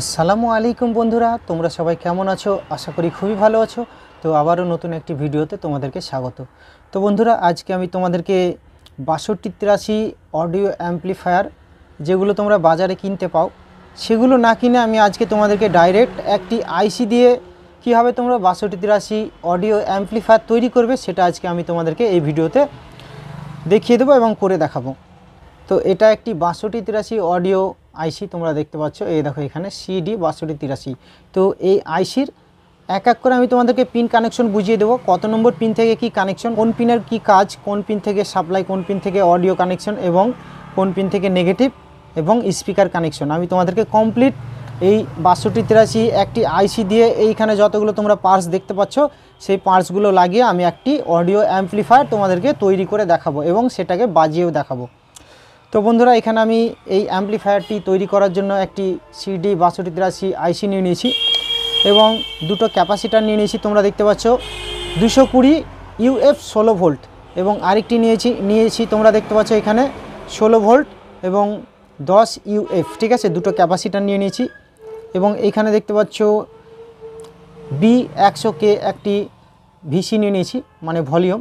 আসসালামু আলাইকুম বন্ধুরা, তোমরা সবাই কেমন আছো? আশা করি খুবই ভালো আছো। তো আবারও নতুন একটি ভিডিওতে তোমাদেরকে স্বাগত। তো বন্ধুরা, আজকে আমি তোমাদেরকে 6283 অডিও অ্যাম্পলিফায়ার যেগুলো তোমরা বাজারে কিনতে পাও, সেগুলো না কিনে আমি আজকে তোমাদেরকে ডাইরেক্ট একটি আইসি দিয়ে কীভাবে তোমরা 6283 অডিও অ্যাম্পলিফায়ার তৈরি করবে সেটা আজকে আমি তোমাদেরকে এই ভিডিওতে দেখিয়ে দেবো এবং করে দেখাবো। তো এটা একটি 6283 অডিও আইসি তোমরা দেখতে পাচ্ছ, এই দেখো এখানে CD 6283। তো এই আইসির এক এক করে আমি তোমাদেরকে পিন কানেকশন বুঝিয়ে দেবো, কত নম্বর পিন থেকে কি কানেকশন, কোন পিনের কি কাজ, কোন পিন থেকে সাপ্লাই, কোন পিন থেকে অডিও কানেকশন এবং কোন পিন থেকে নেগেটিভ এবং স্পিকার কানেকশন আমি তোমাদেরকে কমপ্লিট এই 6283 একটি আইসি দিয়ে এইখানে যতগুলো তোমরা পার্টস দেখতে পাচ্ছ সেই পার্টসগুলো লাগিয়ে আমি একটি অডিও অ্যাম্পলিফায়ার তোমাদেরকে তৈরি করে দেখাবো এবং সেটাকে বাজিয়েও দেখাবো। তো বন্ধুরা, এখানে আমি এই অ্যাম্পলিফায়ারটি তৈরি করার জন্য একটি CD 6283 আইসি নিয়ে নিয়েছি এবং দুটো ক্যাপাসিটার নিয়ে নিয়েছি। তোমরা দেখতে পাচ্ছ 220 UF 16 ভোল্ট এবং আরেকটি নিয়েছি তোমরা দেখতে পাচ্ছ এখানে 16 ভোল্ট এবং 10 UF, ঠিক আছে, দুটো ক্যাপাসিটার নিয়ে নিয়েছি। এবং এইখানে দেখতে পাচ্ছ B100K একটি ভিসি নিয়ে নিয়েছি, মানে ভলিউম,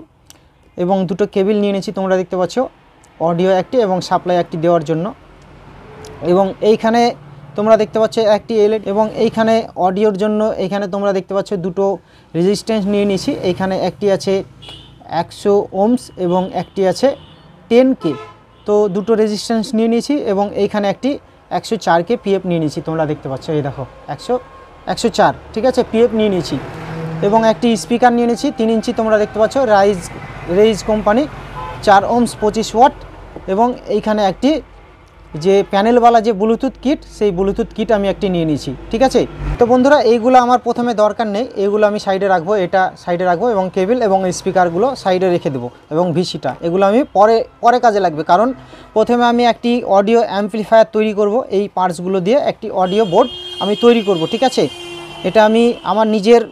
এবং দুটো কেবিল নিয়ে নিয়েছি তোমরা দেখতে পাচ্ছ, অডিও একটি এবং সাপ্লাই একটি দেওয়ার জন্য। এবং এইখানে তোমরা দেখতে পাচ্ছ একটি এলইডি এবং এইখানে অডিওর জন্য এইখানে তোমরা দেখতে পাচ্ছ দুটো রেজিস্ট্যান্স নিয়ে নিয়েছি। এইখানে একটি আছে 100 ohms এবং একটি আছে 10K। তো দুটো রেজিস্ট্যান্স নিয়ে নিয়েছি এবং এইখানে একটি 104K পিএফ নিয়ে নিয়েছি তোমরা দেখতে পাচ্ছ, এই দেখো 104, ঠিক আছে, পিএফ নিয়ে নিয়েছি। এবং একটি স্পিকার নিয়ে নিয়েছি 3 ইঞ্চি তোমরা দেখতে পাচ্ছ, রাইজ কোম্পানি, 4 ohms 25 ওয়াট। এবং এইখানে একটি যে প্যানেলওয়ালা যে ব্লুটুথ কিট, সেই ব্লুটুথ কিট আমি একটি নিয়ে নিয়েছি, ঠিক আছে। তো বন্ধুরা, এইগুলো আমার প্রথমে দরকার নেই, এইগুলো আমি সাইডে রাখবো, এটা সাইডে রাখবো এবং কেবিল এবং স্পিকারগুলো সাইডে রেখে দেবো এবং ভিসিটা এগুলো আমি পরে কাজে লাগবে। কারণ প্রথমে আমি একটি অডিও অ্যাম্পলিফায়ার তৈরি করব, এই পার্টসগুলো দিয়ে একটি অডিও বোর্ড আমি তৈরি করব, ঠিক আছে। এটা আমি আমার নিজের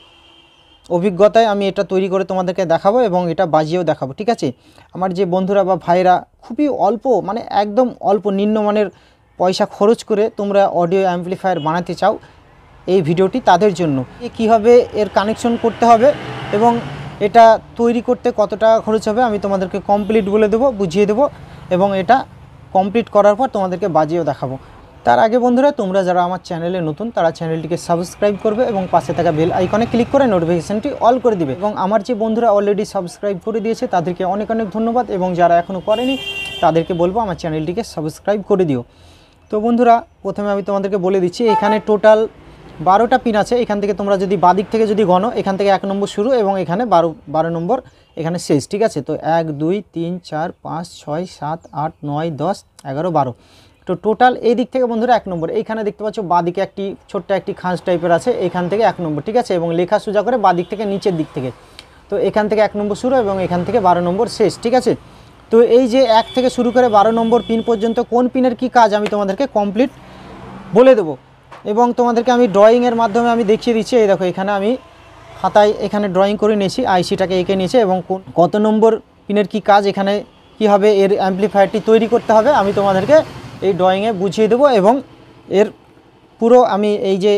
অভিজ্ঞতায় আমি এটা তৈরি করে তোমাদেরকে দেখাবো এবং এটা বাজিয়েও দেখাবো, ঠিক আছে। আমার যে বন্ধুরা বা ভাইরা খুবই অল্প, মানে একদম অল্প নিম্নমানের পয়সা খরচ করে তোমরা অডিও অ্যাম্পলিফায়ার বানাতে চাও, এই ভিডিওটি তাদের জন্য। কীভাবে এর কানেকশন করতে হবে এবং এটা তৈরি করতে কত টাকা খরচ হবে আমি তোমাদেরকে কমপ্লিট বলে দেবো, বুঝিয়ে দেবো এবং এটা কমপ্লিট করার পর তোমাদেরকে বাজিয়েও দেখাবো। তার আগে বন্ধুরা, তোমরা যারা আমার চ্যানেলে নতুন তারা চ্যানেলটিকে সাবস্ক্রাইব করবে এবং পাশে থাকা বেল আইকনে ক্লিক করে নোটিফিকেশানটি অল করে দিবে। এবং আমার যে বন্ধুরা অলরেডি সাবস্ক্রাইব করে দিয়েছে তাদেরকে অনেক অনেক ধন্যবাদ এবং যারা এখনও করেনি তাদেরকে বলবো আমার চ্যানেলটিকে সাবস্ক্রাইব করে দিও। তো বন্ধুরা, প্রথমে আমি তোমাদেরকে বলে দিচ্ছি, এখানে টোটাল 12টা পিন আছে। এখান থেকে তোমরা যদি বাদিক থেকে যদি গণো, এখান থেকে 1 নম্বর শুরু এবং এখানে 12 নম্বর এখানে শেষ, ঠিক আছে। তো 1 2 3 4 5 6 7 8 9 10 11 12। তো টোটাল এই দিক থেকে বন্ধুরা 1 নম্বর। এইখানে দেখতে পাচ্ছ বাদিকে একটি ছোট্ট একটি খাঁজ টাইপের আছে, এখান থেকে 1 নম্বর, ঠিক আছে, এবং লেখা সোজা করে বাদিক থেকে নিচের দিক থেকে। তো এখান থেকে 1 নম্বর শুরু এবং এখান থেকে 12 নম্বর শেষ, ঠিক আছে। তো এই যে 1 থেকে শুরু করে 12 নম্বর পিন পর্যন্ত কোন পিনের কি কাজ আমি তোমাদেরকে কমপ্লিট বলে দেবো এবং তোমাদেরকে আমি ড্রয়িংয়ের মাধ্যমে আমি দেখিয়ে দিচ্ছি। এই দেখো এখানে আমি খাতায় এখানে ড্রয়িং করে নিয়েছি, আইসিটাকে এঁকে নিয়েছি এবং কত নম্বর পিনের কি কাজ, এখানে কীভাবে এর অ্যাম্পলিফায়ারটি তৈরি করতে হবে আমি তোমাদেরকে এই ড্রয়িংয়ে বুঝিয়ে দেবো এবং এর পুরো আমি এই যে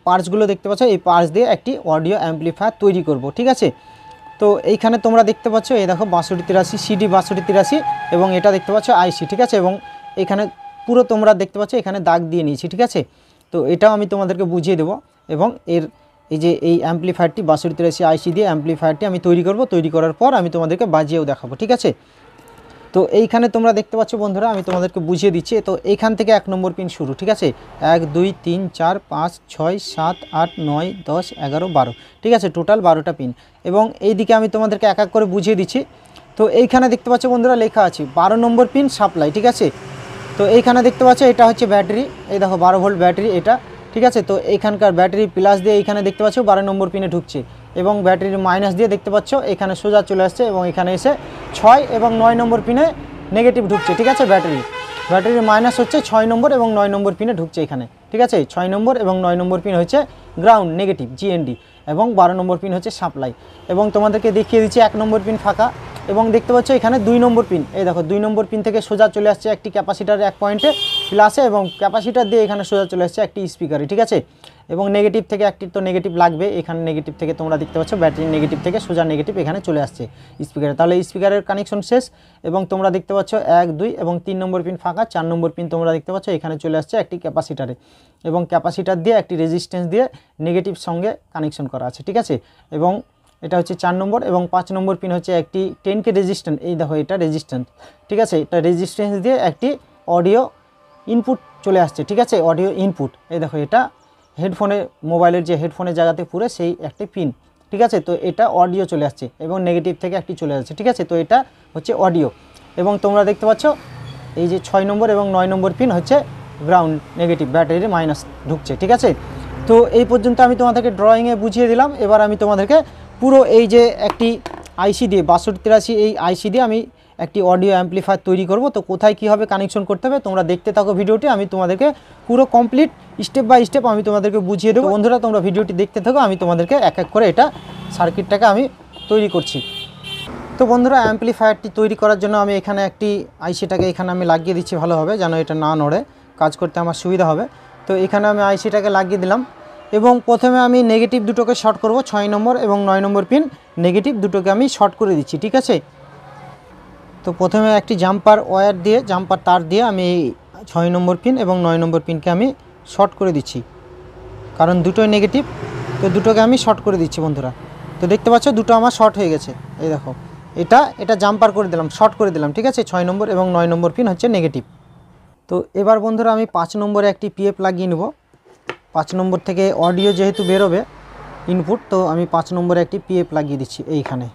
পার্টসগুলো দেখতে পাচ্ছ এই পার্টস দিয়ে একটি অডিও অ্যাম্পলিফায়ার তৈরি করব, ঠিক আছে। তো এইখানে তোমরা দেখতে পাচ্ছ, এই দেখো 6283 CD 6283 এবং এটা দেখতে পাচ্ছ আইসি, ঠিক আছে। এবং এখানে পুরো তোমরা দেখতে পাচ্ছ এখানে দাগ দিয়ে নিয়েছি, ঠিক আছে। তো এটাও আমি তোমাদেরকে বুঝিয়ে দেবো এবং এই যে এই অ্যাম্পলিফায়ারটি 6283 আইসি দিয়ে অ্যাম্পলিফায়ারটি আমি তৈরি করব, তৈরি করার পর আমি তোমাদেরকে বাজিয়েও দেখাবো, ঠিক আছে। তো এইখানে তোমরা দেখতে পাচ্ছ বন্ধুরা, আমি তোমাদেরকে বুঝিয়ে দিচ্ছি। তো এইখান থেকে 1 নম্বর পিন শুরু, ঠিক আছে, 1 2 3 4 5 6 7 8 9 10 11 12, ঠিক আছে, টোটাল 12টা পিন। এবং এই দিকে আমি তোমাদেরকে এক এক করে বুঝিয়ে দিচ্ছি। তো এইখানে দেখতে পাচ্ছ বন্ধুরা লেখা আছে 12 নম্বর পিন সাপ্লাই, ঠিক আছে। তো এইখানে দেখতে পাচ্ছ এটা হচ্ছে ব্যাটারি, এই দেখো 12 ভোল্ট ব্যাটারি এটা, ঠিক আছে। তো এইখানকার ব্যাটারি প্লাস দিয়ে এইখানে দেখতে পাচ্ছ 12 নম্বর পিনে ঢুকছে এবং ব্যাটারির মাইনাস দিয়ে দেখতে পাচ্ছ এখানে সোজা চলে আসছে এবং এখানে এসে 6 এবং 9 নম্বর পিনে নেগেটিভ ঢুকছে, ঠিক আছে। ব্যাটারির মাইনাস হচ্ছে 6 নম্বর এবং 9 নম্বর পিনে ঢুকছে এখানে, ঠিক আছে। 6 নম্বর এবং 9 নম্বর পিন হচ্ছে গ্রাউন্ড নেগেটিভ GND এবং 12 নম্বর পিন হচ্ছে সাপ্লাই। এবং তোমাদেরকে দেখিয়ে দিচ্ছি 1 নম্বর পিন ফাঁকা এবং দেখতে পাচ্ছ এখানে 2 নম্বর পিন, এই দেখো 2 নম্বর পিন থেকে সোজা চলে আসছে একটি ক্যাপাসিটারের এক পয়েন্টে প্লাসে এবং ক্যাপাসিটার দিয়ে এখানে সোজা চলে আসছে একটি স্পিকারে, ঠিক আছে। এবং নেগেটিভ থেকে একটি তো নেগেটিভ লাগবে, এখানে নেগেটিভ থেকে তোমরা দেখতে পাচ্ছ ব্যাটারি নেগেটিভ থেকে সোজা নেগেটিভ এখানে চলে আসছে স্পিকারে। তাহলে স্পিকারের কানেকশন শেষ এবং তোমরা দেখতে পাচ্ছ 1 2 এবং 3 নম্বর পিন ফাঁকা, 4 নম্বর পিন তোমরা দেখতে পাচ্ছ এখানে চলে আসছে একটি ক্যাপাসিটারে এবং ক্যাপাসিটার দিয়ে একটি রেজিস্ট্যান্স দিয়ে নেগেটিভ সঙ্গে কানেকশন করা আছে, ঠিক আছে। এবং এটা হচ্ছে 4 নম্বর এবং 5 নম্বর পিন হচ্ছে একটি 10K রেজিস্ট্যান্স, এই দেখো এটা রেজিস্ট্যান্স, ঠিক আছে। এটা রেজিস্ট্যান্স দিয়ে একটি অডিও ইনপুট চলে আসছে, ঠিক আছে, অডিও ইনপুট। এই দেখো এটা হেডফোনে মোবাইলের যে হেডফোনের জায়গাতে পুরো সেই একটি পিন, ঠিক আছে। তো এটা অডিও চলে আসছে এবং নেগেটিভ থেকে একটি চলে আসছে, ঠিক আছে। তো এটা হচ্ছে অডিও এবং তোমরা দেখতে পাচ্ছ এই যে 6 নম্বর এবং 9 নম্বর পিন হচ্ছে গ্রাউন্ড নেগেটিভ, ব্যাটারির মাইনাস ঢুকছে, ঠিক আছে। তো এই পর্যন্ত আমি তোমাদেরকে ড্রয়িংয়ে বুঝিয়ে দিলাম। এবার আমি তোমাদেরকে পুরো এই যে একটি আইসি দিয়ে 6283 এই আইসি দিয়ে আমি একটি অডিও অ্যাম্পলিফায়ার তৈরি করব। তো কোথায় কীভাবে কানেকশন করতে হবে তোমরা দেখতে থাকো ভিডিওটি, আমি তোমাদেরকে পুরো কমপ্লিট স্টেপ বাই স্টেপ আমি তোমাদেরকে বুঝিয়ে দেবো। বন্ধুরা তোমরা ভিডিওটি দেখতে থাকো, আমি তোমাদেরকে এক এক করে এটা সার্কিটটাকে আমি তৈরি করছি। তো বন্ধুরা অ্যাম্পলিফায়ারটি তৈরি করার জন্য আমি এখানে একটি আইসিটাকে এখানে আমি লাগিয়ে দিচ্ছি ভালোভাবে, যেন এটা না নড়ে, কাজ করতে আমার সুবিধা হবে। তো এখানে আমি আইসিটাকে লাগিয়ে দিলাম এবং প্রথমে আমি নেগেটিভ দুটোকে শর্ট করব, 6 নম্বর এবং 9 নম্বর পিন নেগেটিভ দুটোকে আমি শর্ট করে দিচ্ছি, ঠিক আছে। তো প্রথমে একটি জাম্পার ওয়্যার দিয়ে জাম্পার তার দিয়ে আমি 6 নম্বর পিন এবং 9 নম্বর পিনকে আমি শর্ট করে দিচ্ছি, কারণ দুটোই নেগেটিভ, তো দুটোকে আমি শর্ট করে দিচ্ছি বন্ধুরা। তো দেখতে পাচ্ছ দুটো আমার শর্ট হয়ে গেছে, এই দেখো এটা জাম্পার করে দিলাম, শর্ট করে দিলাম, ঠিক আছে। 6 নম্বর এবং 9 নম্বর পিন হচ্ছে নেগেটিভ। তো এবার বন্ধুরা আমি 5 নম্বরে একটি পিএফ লাগিয়ে নেব। 5 নম্বর থেকে অডিও যেহেতু বেরোবে ইনপুট, তো আমি 5 নম্বরে একটি পিএফ লাগিয়ে দিচ্ছি এইখানে,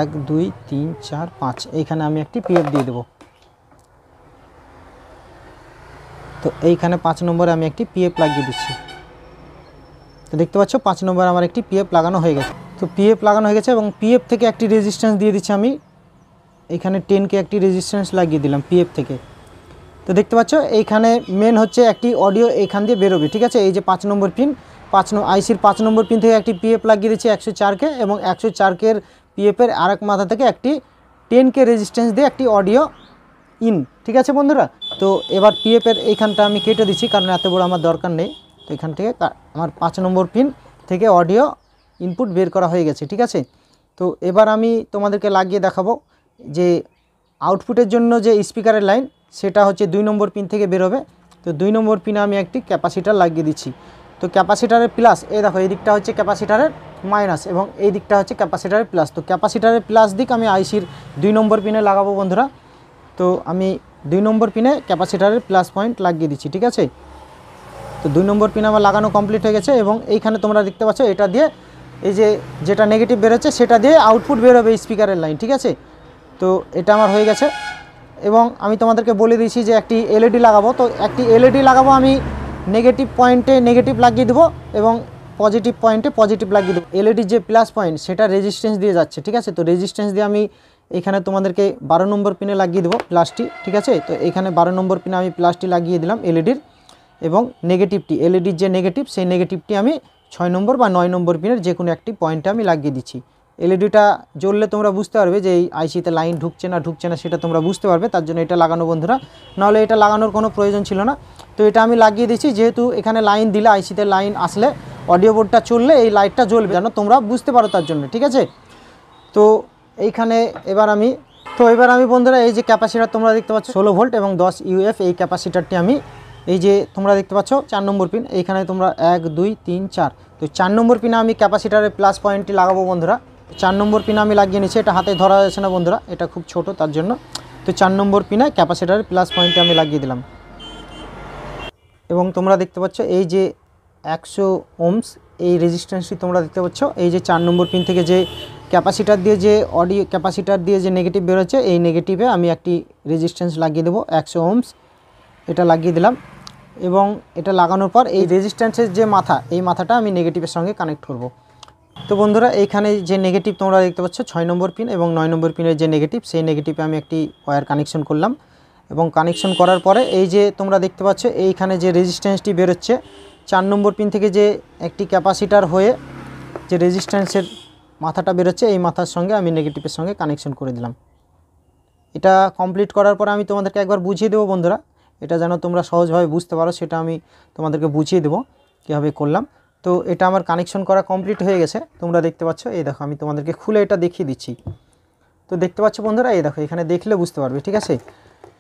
1 2 3 4 5 এইখানে আমি একটি পিএফ দিয়ে দেব। তো এইখানে 5 নম্বরে আমি একটি পিএফ লাগিয়ে দিচ্ছি। তো দেখতে পাচ্ছ 5 নম্বর আমার একটি পিএফ লাগানো হয়ে গেছে। তো পিএফ লাগানো হয়ে গেছে এবং পিএফ থেকে একটি রেজিস্ট্যান্স দিয়ে দিচ্ছি আমি, এখানে 10K একটি রেজিস্ট্যান্স লাগিয়ে দিলাম পিএফ থেকে। তো দেখতে পাচ্ছ এইখানে মেন হচ্ছে একটি অডিও এইখান দিয়ে বেরোবে, ঠিক আছে। এই যে 5 নম্বর পিন, আইসির 5 নম্বর পিন থেকে একটি পিএফ লাগিয়ে দিচ্ছি 104K এবং 104K পিএফের আরেক মাথা থেকে একটি 10K রেজিস্ট্যান্স দিয়ে একটি অডিও ইন, ঠিক আছে বন্ধুরা। তো এবার পিএফের এইখানটা আমি কেটে দিচ্ছি, কারণ এত বড় আমার দরকার নেই। তো এখান থেকে আমার 5 নম্বর পিন থেকে অডিও ইনপুট বের করা হয়ে গেছে, ঠিক আছে। তো এবার আমি তোমাদেরকে লাগিয়ে দেখাবো যে আউটপুটের জন্য যে স্পিকারের লাইন সেটা হচ্ছে 2 নম্বর পিন থেকে বেরোবে। তো 2 নম্বর পিনে আমি একটি ক্যাপাসিটার লাগিয়ে দিচ্ছি। তো ক্যাপাসিটারের প্লাস, এই দেখো এই দিকটা হচ্ছে ক্যাপাসিটারের মাইনাস এবং এই দিকটা হচ্ছে ক্যাপাসিটারের প্লাস। তো ক্যাপাসিটারের প্লাস দিক আমি আইসির 2 নম্বর পিনে লাগাবো বন্ধুরা। তো আমি 2 নম্বর পিনে ক্যাপাসিটারের প্লাস পয়েন্ট লাগিয়ে দিচ্ছি, ঠিক আছে। তো 2 নম্বর পিন আমার লাগানো কমপ্লিট হয়ে গেছে এবং এইখানে তোমরা দেখতে পাচ্ছ এটা দিয়ে এই যে যেটা নেগেটিভ বেরোচ্ছে সেটা দিয়ে আউটপুট বেরোবে স্পিকারের লাইন, ঠিক আছে। তো এটা আমার হয়ে গেছে এবং আমি তোমাদেরকে বলে দিয়েছি যে একটি এলইডি লাগাবো। তো একটি এলইডি লাগাবো আমি নেগেটিভ পয়েন্টে নেগেটিভ লাগিয়ে দেবো এবং পজিটিভ পয়েন্টে পজিটিভ লাগিয়ে দেবো। এলইডির যে প্লাস পয়েন্ট সেটা রেজিস্ট্যান্স দিয়ে যাচ্ছে, ঠিক আছে। তো রেজিস্ট্যান্স দিয়ে আমি এখানে তোমাদেরকে 12 নম্বর পিনে লাগিয়ে দেবো প্লাসটি, ঠিক আছে। তো এখানে 12 নম্বর পিনে আমি প্লাসটি লাগিয়ে দিলাম এলইডির এবং নেগেটিভটি এলইডির যে নেগেটিভ সেই নেগেটিভটি আমি 6 নম্বর বা 9 নম্বর পিনের যে কোনো একটি পয়েন্টে আমি লাগিয়ে দিচ্ছি। এলইডিটা জ্বললে তোমরা বুঝতে পারবে যে এই আইসিতে লাইন ঢুকছে না সেটা তোমরা বুঝতে পারবে, তার জন্য এটা লাগানো বন্ধুরা, নাহলে এটা লাগানোর কোনো প্রয়োজন ছিল না। তো এটা আমি লাগিয়ে দিচ্ছি, যেহেতু এখানে লাইন দিলে আইসিতে লাইন আসলে অডিও বোর্ডটা চললে এই লাইটটা জ্বলবে, যেন তোমরা বুঝতে পারো তার জন্য, ঠিক আছে। তো এইখানে এবার আমি বন্ধুরা এই যে ক্যাপাসিটার তোমরা দেখতে পাচ্ছ 16 ভোল্ট এবং 10 ইউএফ এই ক্যাপাসিটারটি আমি এই যে তোমরা দেখতে পাচ্ছ 4 নম্বর পিন, এইখানে তোমরা 1 2 3 4, তো 4 নম্বর পিনে আমি ক্যাপাসিটারের প্লাস পয়েন্টটি লাগাবো বন্ধুরা। 4 নম্বর পিনে আমি লাগিয়ে নিচ্ছি, এটা হাতে ধরা যাচ্ছে না বন্ধুরা, এটা খুব ছোট তার জন্য। তো 4 নম্বর পিনে ক্যাপাসিটারের প্লাস পয়েন্টটি আমি লাগিয়ে দিলাম এবং তোমরা দেখতে পাচ্ছ এই যে 100 ওহমস এই রেজিস্ট্যান্সটি তোমরা দেখতে পাচ্ছ। এই যে 4 নম্বর পিন থেকে যে ক্যাপাসিটার দিয়ে যে অডিও ক্যাপাসিটার দিয়ে যে নেগেটিভ বেরোচ্ছে এই নেগেটিভে আমি একটি রেজিস্ট্যান্স লাগিয়ে দেবো 100 ওহমস, এটা লাগিয়ে দিলাম এবং এটা লাগানোর পর এই রেজিস্ট্যান্সের যে মাথা এই মাথাটা আমি নেগেটিভের সঙ্গে কানেক্ট করব। তো বন্ধুরা এইখানে যে নেগেটিভ তোমরা দেখতে পাচ্ছ 6 নম্বর পিন এবং 9 নম্বর পিনের যে নেগেটিভ সেই নেগেটিভে আমি একটি ওয়্যার কানেকশন করলাম এবং কানেকশন করার পরে এই যে তোমরা দেখতে পাচ্ছ এইখানে যে রেজিস্ট্যান্সটি বেরোচ্ছে 4 নম্বর পিন থেকে যে একটি ক্যাপাসিটার হয়ে যে রেজিস্ট্যান্সের মাথাটা বেরোচ্ছে এই মাথার সঙ্গে আমি নেগেটিভের সঙ্গে কানেকশন করে দিলাম। এটা কমপ্লিট করার পর আমি তোমাদেরকে একবার বুঝিয়ে দেবো বন্ধুরা, এটা যেন তোমরা সহজভাবে বুঝতে পারো, সেটা আমি তোমাদেরকে বুঝিয়ে দেবো কীভাবে করলাম। তো এটা আমার কানেকশন করা কমপ্লিট হয়ে গেছে, তোমরা দেখতে পাচ্ছ। এই দেখো আমি তোমাদেরকে খুলে এটা দেখিয়ে দিচ্ছি। তো দেখতে পাচ্ছ বন্ধুরা, এই দেখো এখানে দেখলে বুঝতে পারবে, ঠিক আছে।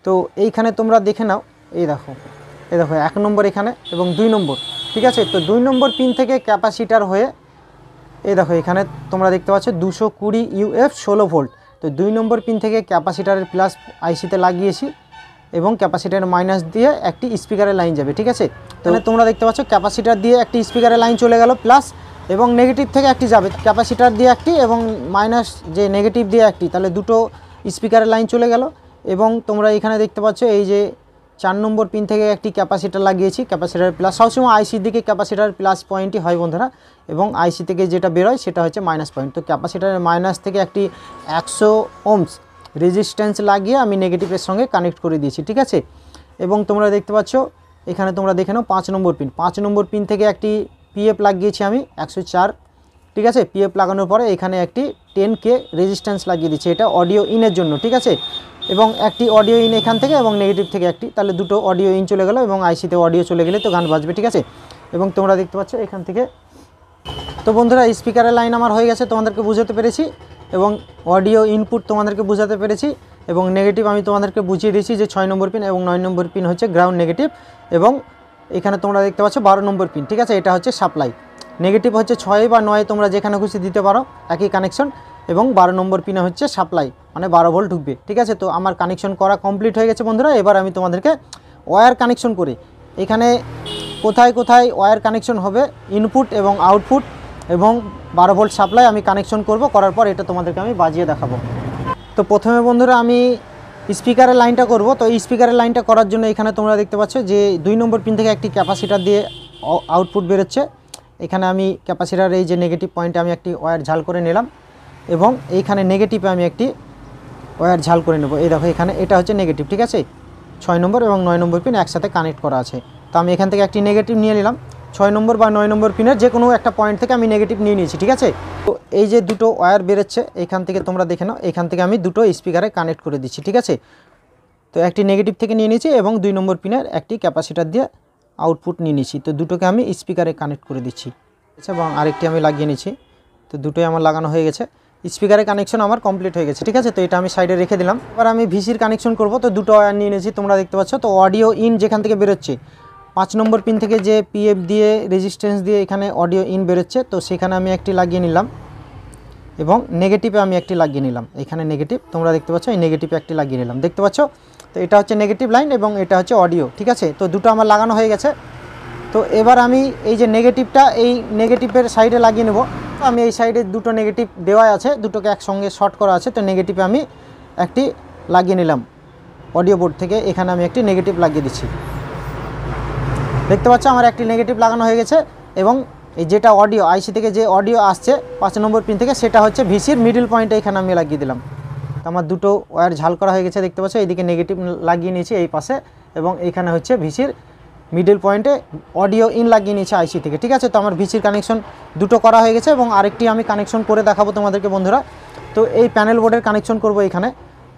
তো এইখানে তোমরা দেখে নাও, এই দেখো 1 নম্বর এখানে এবং 2 নম্বর, ঠিক আছে। তো 2 নম্বর পিন থেকে ক্যাপাসিটার হয়ে এই দেখো এখানে তোমরা দেখতে পাচ্ছ 220 UF 16 ভোল্ট। তো 2 নম্বর পিন থেকে ক্যাপাসিটারের প্লাস আইসিতে লাগিয়েছি এবং ক্যাপাসিটারের মাইনাস দিয়ে একটি স্পিকারের লাইন যাবে, ঠিক আছে। তো তোমরা দেখতে পাচ্ছ ক্যাপাসিটার দিয়ে একটি স্পিকারের লাইন চলে গেল প্লাস, এবং নেগেটিভ থেকে একটি যাবে, ক্যাপাসিটার দিয়ে একটি এবং মাইনাস যে নেগেটিভ দিয়ে একটি, তাহলে দুটো স্পিকারের লাইন চলে গেল। এবং তোমরা এখানে দেখতে পাচ্ছ এই যে 4 নম্বর পিন থেকে একটি ক্যাপাসিটার লাগিয়েছি, ক্যাপাসিটার প্লাস, সবসময় আইসির দিকে ক্যাপাসিটার প্লাস পয়েন্টই হয় বন্ধুরা, এবং আইসি থেকে যেটা বেরোয় সেটা হচ্ছে মাইনাস পয়েন্ট। তো ক্যাপাসিটারের মাইনাস থেকে একটি 100 ওহমস রেজিস্ট্যান্স লাগিয়ে আমি নেগেটিভের সঙ্গে কানেক্ট করে দিয়েছি, ঠিক আছে। এবং তোমরা দেখতে পাচ্ছ এখানে তোমরা দেখে নাও 5 নম্বর পিন, 5 নম্বর পিন থেকে একটি পিএফ লাগিয়েছি আমি 104, ঠিক আছে। পিএফ লাগানোর পরে এখানে একটি 10K রেজিস্ট্যান্স লাগিয়ে দিচ্ছি, এটা অডিও ইনের জন্য, ঠিক আছে। এবং একটি অডিও ইন এখান থেকে এবং নেগেটিভ থেকে একটি, তাহলে দুটো অডিও ইন চলে গেল এবং আইসিতে অডিও চলে গেলে তো গান বাজবে, ঠিক আছে। এবং তোমরা দেখতে পাচ্ছ এখান থেকে, তো বন্ধুরা স্পিকারের লাইন আমার হয়ে গেছে, তোমাদেরকে বুঝাতে পেরেছি, এবং অডিও ইনপুট তোমাদেরকে বুঝাতে পেরেছি, এবং নেগেটিভ আমি তোমাদেরকে বুঝিয়ে দিয়েছি যে 6 নম্বর পিন এবং 9 নম্বর পিন হচ্ছে গ্রাউন্ড নেগেটিভ, এবং এখানে তোমরা দেখতে পাচ্ছ 12 নম্বর পিন, ঠিক আছে, এটা হচ্ছে সাপ্লাই। নেগেটিভ হচ্ছে 6 বা 9 তোমরা যেখানে খুশি দিতে পারো, একই কানেকশন, এবং 12 নম্বর পিনে হচ্ছে সাপ্লাই, মানে 12 ভোল্ট ঢুকবে, ঠিক আছে। তো আমার কানেকশন করা কমপ্লিট হয়ে গেছে বন্ধুরা। এবার আমি তোমাদেরকে ওয়্যার কানেকশন করে এখানে কোথায় কোথায় ওয়্যার কানেকশন হবে, ইনপুট এবং আউটপুট এবং 12 ভোল্ট সাপ্লাই আমি কানেকশন করব, করার পর এটা তোমাদেরকে আমি বাজিয়ে দেখাবো। তো প্রথমে বন্ধুরা আমি স্পিকারের লাইনটা করব। তো এই স্পিকারের লাইনটা করার জন্য এখানে তোমরা দেখতে পাচ্ছ যে 2 নম্বর পিন থেকে একটি ক্যাপাসিটার দিয়ে আউটপুট বেরোচ্ছে। এখানে আমি ক্যাপাসিটার এই যে নেগেটিভ পয়েন্টে আমি একটি ওয়্যার ঝাল করে নিলাম, এবং এইখানে নেগেটিভে আমি একটি ওয়্যার ঝাল করে নেব। এই দেখো এখানে এটা হচ্ছে নেগেটিভ, ঠিক আছে। 6 নম্বর এবং 9 নম্বর পিন একসাথে কানেক্ট করা আছে। তো আমি এখান থেকে একটি নেগেটিভ নিয়ে নিলাম, 6 নম্বর বা 9 নম্বর পিনের যে কোনো একটা পয়েন্ট থেকে আমি নেগেটিভ নিয়ে নিয়েছি, ঠিক আছে। তো এই যে দুটো ওয়্যার বেরোচ্ছে এখান থেকে তোমরা দেখে নাও, এখান থেকে আমি দুটো স্পিকারে কানেক্ট করে দিচ্ছি, ঠিক আছে। তো একটি নেগেটিভ থেকে নিয়ে নিয়েছি এবং 2 নম্বর পিনের একটি ক্যাপাসিটার দিয়ে আউটপুট নিয়ে নিয়েছি। তো দুটোকে আমি স্পিকারে কানেক্ট করে দিচ্ছি, আচ্ছা, এবং আরেকটি আমি লাগিয়ে নিচ্ছি। তো দুটোই আমার লাগানো হয়ে গেছে, স্পিকারের কানেকশন আমার কমপ্লিট হয়ে গেছে, ঠিক আছে। তো এটা আমি সাইডে রেখে দিলাম। এবার আমি ভিসির কানেকশন করব। তো দুটো ওয়্যার নিয়ে নিয়েছি, তোমরা দেখতে পাচ্ছ। তো অডিও ইন যেখান থেকে বেরোচ্ছে 5 নম্বর পিন থেকে যে পিএফ দিয়ে রেজিস্ট্যান্স দিয়ে এখানে অডিও ইন বেরোচ্ছে, তো সেখানে আমি একটি লাগিয়ে নিলাম, এবং নেগেটিভে আমি একটি লাগিয়ে নিলাম। এখানে নেগেটিভ তোমরা দেখতে পাচ্ছ, এই নেগেটিভে একটি লাগিয়ে নিলাম, দেখতে পাচ্ছ। তো এটা হচ্ছে নেগেটিভ লাইন এবং এটা হচ্ছে অডিও, ঠিক আছে। তো দুটো আমার লাগানো হয়ে গেছে। তো এবার আমি এই যে নেগেটিভটা এই নেগেটিভের সাইডে লাগিয়ে নেব। তো আমি এই সাইডে দুটো নেগেটিভ দেওয়া আছে, দুটোকে একসঙ্গে শর্ট করা আছে। তো নেগেটিভে আমি একটি লাগিয়ে নিলাম অডিও বোর্ড থেকে, এখানে আমি একটি নেগেটিভ লাগিয়ে দিচ্ছি, দেখতে পাচ্ছ আমার একটি নেগেটিভ লাগানো হয়ে গেছে। এবং এই যেটা অডিও আইসি থেকে যে অডিও আসছে 5 নম্বর পিন থেকে, সেটা হচ্ছে ভিসির মিডল পয়েন্টে এখানে আমি লাগিয়ে দিলাম। তো আমার দুটো ওয়্যার ঝাল করা হয়ে গেছে, দেখতে পাচ্ছ। এইদিকে নেগেটিভ লাগিয়ে নিয়েছি এই পাশে, এবং এইখানে হচ্ছে ভিসির মিডল পয়েন্টে অডিও ইন লাগিয়ে নিয়েছি আইসি থেকে, ঠিক আছে। তো আমার ভিসির কানেকশন দুটো করা হয়ে গেছে, এবং আরেকটি আমি কানেকশন করে দেখাবো তোমাদেরকে বন্ধুরা। তো এই প্যানেল বোর্ডের কানেকশন করব এইখানে।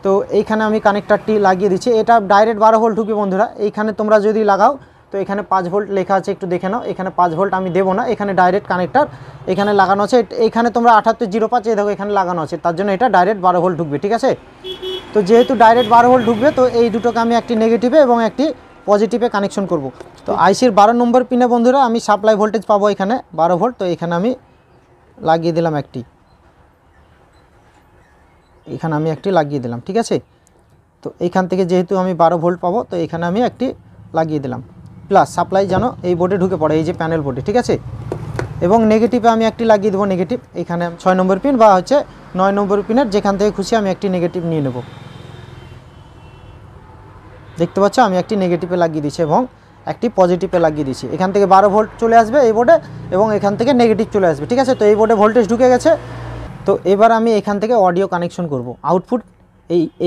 তো এইখানে আমি কানেক্টারটি লাগিয়ে দিচ্ছি, এটা ডাইরেক্ট 12 ভোল্ট ঢুকবে বন্ধুরা। এইখানে তোমরা যদি লাগাও তো এখানে 5 ভোল্ট লেখা আছে, একটু দেখে নাও। এখানে 5 ভোল্ট আমি দেবো না, এখানে ডাইরেক্ট কানেক্টার এখানে লাগানো আছে। এখানে তোমরা 7805 এই দেখো এখানে লাগানো আছে, তার জন্য এটা ডাইরেক্ট 12 ভোল্ট ঢুকবে, ঠিক আছে। তো যেহেতু ডাইরেক্ট 12 ভোল্ট ঢুকবে, তো এই দুটোকে আমি একটি নেগেটিভে এবং একটি পজিটিভে কানেকশন করব। তো আইসির 12 নম্বর পিনে বন্ধুরা আমি সাপ্লাই ভোল্টেজ পাবো এখানে 12 ভোল্ট। তো এখানে আমি লাগিয়ে দিলাম একটি, এখানে আমি একটি লাগিয়ে দিলাম, ঠিক আছে। তো এইখান থেকে যেহেতু আমি 12 ভোল্ট পাবো, তো এখানে আমি একটি লাগিয়ে দিলাম, প্লাস সাপ্লাই যেন এই বোর্ডে ঢুকে পড়ে, এই যে প্যানেল বোর্ডে, ঠিক আছে। এবং নেগেটিভে আমি একটি লাগিয়ে দেবো নেগেটিভ, এখানে 6 নম্বর পিন বা হচ্ছে 9 নম্বর পিনের যেখান থেকে খুশি আমি একটি নেগেটিভ নিয়ে নেব, দেখতে পাচ্ছ। আমি একটি নেগেটিভে লাগিয়ে দিচ্ছি এবং একটি পজিটিভে লাগিয়ে দিচ্ছি। এখান থেকে 12 ভোল্ট চলে আসবে এই বোর্ডে, এবং এখান থেকে নেগেটিভ চলে আসবে, ঠিক আছে। তো এই বোর্ডে ভোল্টেজ ঢুকে গেছে। তো এবার আমি এখান থেকে অডিও কানেকশন করব, আউটপুট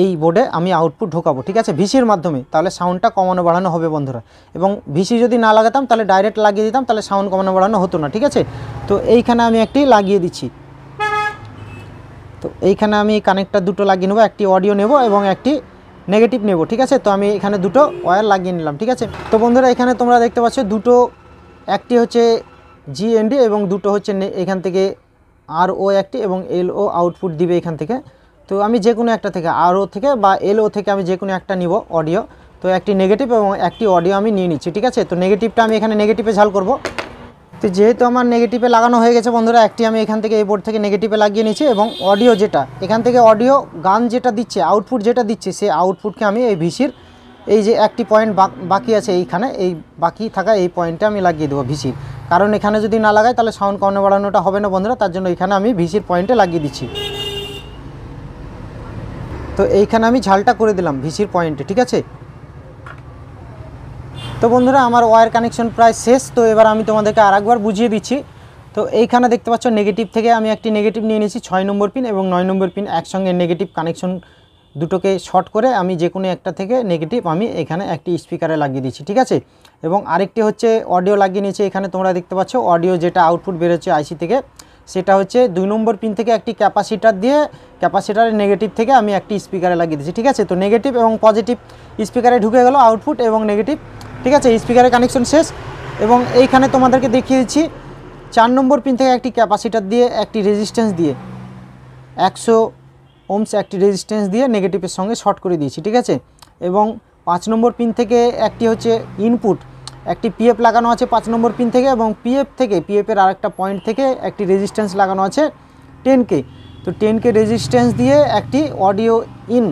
এই বোর্ডে আমি আউটপুট ঢোকাবো, ঠিক আছে, ভিসির মাধ্যমে। তাহলে সাউন্ডটা কমানো বাড়ানো হবে বন্ধুরা। এবং ভিসি যদি না লাগাতাম তাহলে ডাইরেক্ট লাগিয়ে দিতাম, তাহলে সাউন্ড কমানো বাড়ানো হতো না, ঠিক আছে। তো এইখানে আমি একটি লাগিয়ে দিচ্ছি, তো এইখানে আমি কানেক্টার দুটো লাগিয়ে নেবো, একটি অডিও নেব এবং একটি নেগেটিভ নেব, ঠিক আছে। তো আমি এখানে দুটো ওয়্যার লাগিয়ে নিলাম, ঠিক আছে। তো বন্ধুরা এখানে তোমরা দেখতে পাচ্ছ দুটো, একটি হচ্ছে GND এবং দুটো হচ্ছে এখান থেকে RO একটি এবং LO আউটপুট দিবে এখান থেকে। তো আমি যে কোনো একটা থেকে RO থেকে বা LO থেকে আমি যে কোনো একটা নিব অডিও। তো একটি নেগেটিভ এবং একটি অডিও আমি নিয়ে নিচ্ছি, ঠিক আছে। তো নেগেটিভটা আমি এখানে নেগেটিভে ঝাল করব। তো যেহেতু আমার নেগেটিভে লাগানো হয়ে গেছে বন্ধুরা, একটি আমি এখান থেকে এই বোর্ড থেকে নেগেটিভে লাগিয়ে নিয়েছি এবং অডিও যেটা এখান থেকে অডিও গান যেটা দিচ্ছে, আউটপুট যেটা দিচ্ছে, সেই আউটপুটকে আমি এই ভিসির এই যে একটি পয়েন্ট বাকি আছে এইখানে, এই বাকি থাকা এই পয়েন্টে আমি লাগিয়ে দেবো ভিসির। কারণ এখানে যদি না লাগাই তাহলে সাউন্ড কমানো বাড়ানোটা হবে না বন্ধুরা, তার জন্য এখানে আমি ভিসির পয়েন্টে লাগিয়ে দিচ্ছি। তো এইখানে আমি ঝালটা করে দিলাম ভিসির পয়েন্টে, ঠিক আছে। তো বন্ধুরা আমার ওয়্যার কানেকশন প্রায় শেষ। তো এবার আমি তোমাদেরকে আরেকবার বুঝিয়ে দিচ্ছি। তো এইখানে দেখতে পাচ্ছ নেগেটিভ থেকে আমি একটি নেগেটিভ নিয়ে নিয়েছি 6 নম্বর পিন এবং 9 নম্বর পিন একসঙ্গে নেগেটিভ কানেকশন দুটোকে শর্ট করে আমি যে কোনো একটা থেকে নেগেটিভ আমি এখানে একটি স্পিকারে লাগিয়ে দিচ্ছি, ঠিক আছে। এবং আরেকটি হচ্ছে অডিও লাগিয়ে নিয়েছি। এখানে তোমরা দেখতে পাচ্ছ অডিও যেটা আউটপুট বেরোচ্ছে আইসি থেকে, সেটা হচ্ছে 2 নম্বর পিন থেকে একটি ক্যাপাসিটার দিয়ে ক্যাপাসিটারের নেগেটিভ থেকে আমি একটি স্পিকারে লাগিয়ে দিচ্ছি, ঠিক আছে। তো নেগেটিভ এবং পজিটিভ স্পিকারে ঢুকে গেল আউটপুট এবং নেগেটিভ, ঠিক আছে। স্পিকারের কানেকশন শেষ। এবং এইখানে তোমাদেরকে দেখিয়ে দিচ্ছি 4 নম্বর পিন থেকে একটি ক্যাপাসিটার দিয়ে একটি রেজিস্ট্যান্স দিয়ে 100 ওহমস একটি রেজিস্ট্যান্স দিয়ে নেগেটিভের সঙ্গে শর্ট করে দিয়েছি, ঠিক আছে। এবং 5 নম্বর পিন থেকে একটি হচ্ছে ইনপুট, একটি পিএফ লাগানো আছে 5 নম্বর পিন থেকে এবং পিএফের আরেকটা পয়েন্ট থেকে একটি রেজিস্ট্যান্স লাগানো আছে 10K। তো 10K রেজিস্ট্যান্স দিয়ে একটি অডিও ইন,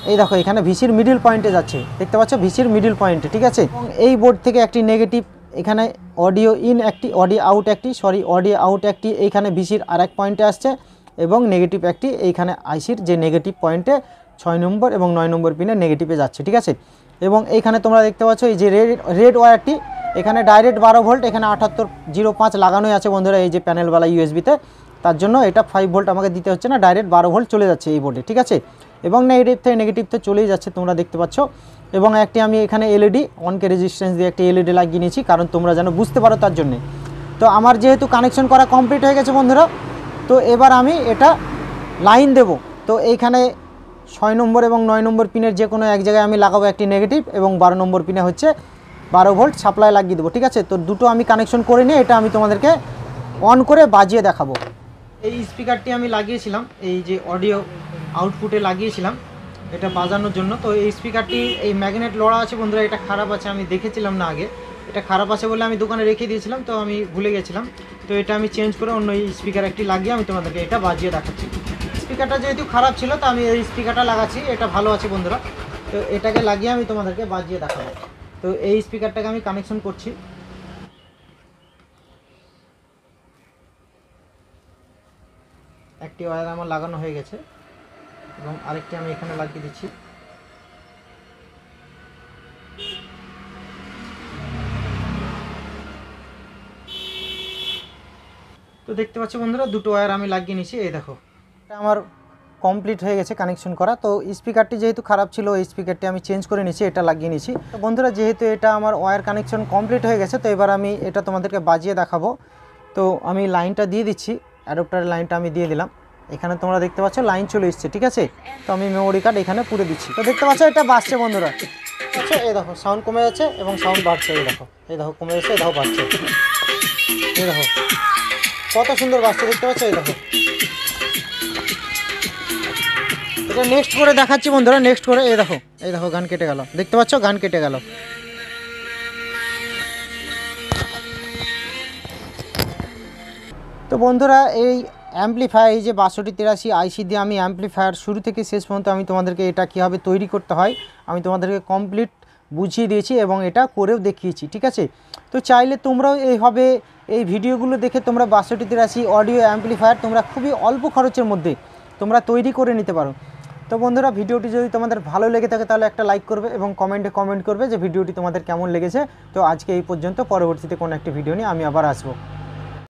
এই দেখো এখানে ভিসির মিডল পয়েন্টে যাচ্ছে, দেখতে পাচ্ছ ভিসির মিডল পয়েন্টে, ঠিক আছে। এবং এই বোর্ড থেকে একটি নেগেটিভ, এখানে অডিও ইন একটি, অডিও আউট একটি এইখানে ভিসির আরেক পয়েন্টে আসছে এবং নেগেটিভ একটি এইখানে আইসির যে নেগেটিভ পয়েন্টে 6 নম্বর এবং 9 নম্বর পিনে নেগেটিভে যাচ্ছে, ঠিক আছে। এবং এইখানে তোমরা দেখতে পাচ্ছ এই যে রেড ওয়্যারটি, এখানে ডাইরেক্ট 12 ভোল্ট, এখানে 7805 লাগানোই আছে বন্ধুরা এই যে প্যানেলওয়ালা ইউএসবিতে, তার জন্য এটা 5 ভোল্ট আমাকে দিতে হচ্ছে না, ডাইরেক্ট 12 ভোল্ট চলে যাচ্ছে এই বোর্ডে, ঠিক আছে। এবং নেগেটিভ থেকে চলেই যাচ্ছে তোমরা দেখতে পাচ্ছ। এবং একটি আমি এখানে এলইডি 1K রেজিস্ট্যান্স দিয়ে একটি এলইডি লাগিয়ে নিয়েছি, কারণ তোমরা যেন বুঝতে পারো তার জন্যে। তো আমার যেহেতু কানেকশন করা কমপ্লিট হয়ে গেছে বন্ধুরা, তো এবার আমি এটা লাইন দেব। তো এইখানে 6 নম্বর এবং 9 নম্বর পিনের যে কোনো এক জায়গায় আমি লাগাবো একটি নেগেটিভ এবং 12 নম্বর পিনে হচ্ছে 12 ভোল্ট সাপ্লাই লাগিয়ে দেবো, ঠিক আছে। তো দুটো আমি কানেকশন করে নিয়ে এটা আমি তোমাদেরকে অন করে বাজিয়ে দেখাবো। এই স্পিকারটি আমি লাগিয়েছিলাম এই যে অডিও আউটপুটে লাগিয়েছিলাম এটা বাজানোর জন্য। তো এই স্পিকারটি এই ম্যাগনেট লড়া আছে বন্ধুরা, এটা খারাপ আছে, আমি দেখেছিলাম না আগে, এটা খারাপ আছে বলে আমি দোকানে রেখে দিয়েছিলাম, তো আমি ভুলে গেছিলাম। তো এটা আমি চেঞ্জ করে অন্য এই স্পিকার একটি লাগিয়ে আমি তোমাদেরকে এটা বাজিয়ে দেখাচ্ছি। স্পিকারটা যেহেতু খারাপ ছিল তো আমি এই স্পিকারটা লাগাচ্ছি, এটা ভালো আছে বন্ধুরা। তো এটাকে লাগিয়ে আমি তোমাদেরকে বাজিয়ে দেখাবো। তো এই স্পিকারটাকে আমি কানেকশন করছি। একটি ওয়্যার আমার লাগানো হয়ে গেছে এবং আরেকটি আমি এখানে লাগিয়ে দিচ্ছি। তো দেখতে পাচ্ছ বন্ধুরা দুটো ওয়্যার আমি লাগিয়ে নিয়েছি, এই দেখো এটা আমার কমপ্লিট হয়ে গেছে কানেকশন করা। তো স্পিকারটি যেহেতু খারাপ ছিল এই স্পিকারটি আমি চেঞ্জ করে নিয়েছি, এটা লাগিয়ে নিয়েছি। তো বন্ধুরা যেহেতু এটা আমার ওয়্যার কানেকশন কমপ্লিট হয়ে গেছে, তো এবার আমি এটা তোমাদেরকে বাজিয়ে দেখাবো। তো আমি লাইনটা দিয়ে দিচ্ছি, অ্যাডাপ্টারের লাইনটা আমি দিয়ে দিলাম। এখানে তোমরা দেখতে পাচ্ছ লাইন চলে এসছে, ঠিক আছে। তো আমি মেমোরি কার্ড এখানে পুরে দিচ্ছি। তো দেখতে পাচ্ছ এটা বাজছে বন্ধুরা, আচ্ছা এই দেখো সাউন্ড কমে যাচ্ছে এবং সাউন্ড বাড়ছে, এই দেখো কমে যাচ্ছে, এই দেখো বাড়ছে, এই দেখো কত সুন্দর বাজছে, দেখতে পাচ্ছ এই দেখো। এটা নেক্সট করে দেখাচ্ছি বন্ধুরা, নেক্সট করে এই দেখো গান কেটে গেল, দেখতে পাচ্ছ গান কেটে গেল। তো বন্ধুরা এই অ্যাম্পলিফায়ার এই যে 6283 আইসি দিয়ে আমি অ্যাম্পলিফায়ার শুরু থেকে শেষ পর্যন্ত আমি তোমাদেরকে এটা কীভাবে তৈরি করতে হয় আমি তোমাদেরকে কমপ্লিট বুঝিয়ে দিয়েছি এবং এটা করেও দেখিয়েছি, ঠিক আছে। তো চাইলে তোমরাও এইভাবে এই ভিডিওগুলো দেখে তোমরা 6283 অডিও অ্যাম্পলিফায়ার তোমরা খুবই অল্প খরচের মধ্যে তোমরা তৈরি করে নিতে পারো। তো বন্ধুরা ভিডিওটি যদি তোমাদের ভালো লেগে থাকে তাহলে একটা লাইক করবে এবং কমেন্টে কমেন্ট করবে যে ভিডিওটি তোমাদের কেমন লেগেছে। তো আজকে এই পর্যন্ত, পরবর্তীতে কোনো একটি ভিডিও নিয়ে আমি আবার আসবো।